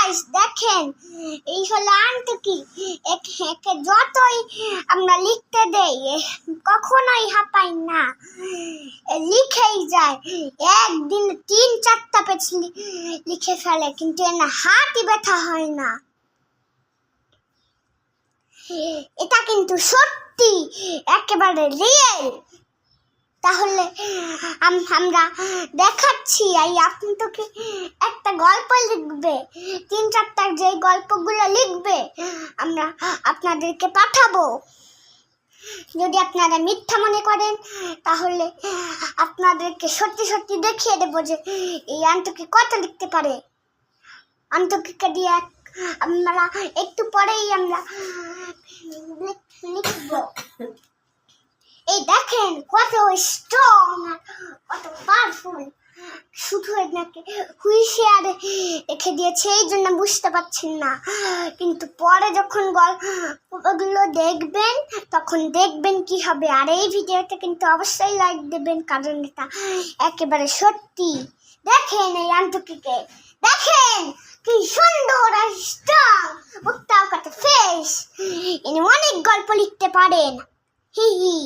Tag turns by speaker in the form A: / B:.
A: Guys দেখেন, এই হলো আন্টুকি। একে যতই আমরা লিখতে দেই কখনোই হাঁপাই না, লিখেই যায়। একদিন 3-4টা পেজ লিখে ফেলে, কিন্তু এর হাতই ব্যথা হয় না। এটা কিন্তু সত্যি, একেবারে রিয়েল। তাহলে আমরা দেখাচ্ছি, আপনি তোকে একটা গল্প লিখবে, 3-4টার যে গল্পগুলো লিখবে আমরা আপনাদেরকে পাঠাবো। যদি আপনারা মিথ্যা মনে করেন তাহলে আপনাদেরকে সত্যি সত্যি দেখিয়ে দেবো যে এই আন্টুকি কত লিখতে পারে। আন্টুকিকে দিয়ে আমরা একটু পরেই আমরা লিখবো। এই দেখেন কত স্ট্রং, কত পাওয়ারফুল। শুধু এনাকে হুইশিয়ারে রেখে দিয়েছে, এই জন্য বুঝতে পারছেন না, কিন্তু পরে যখন গল্পগুলো দেখবেন তখন দেখবেন কি হবে। আর এই ভিডিওটা কিন্তু অবশ্যই লাইক দেবেন, কারণ এটা একেবারে সত্যি। দেখেন এই আন্টুকিকে, দেখেন কি সুন্দর আর স্ট্রং, মুখটাও কত ফ্রেশ। ইনি অনেক গল্প লিখতে পারেন। হি হি।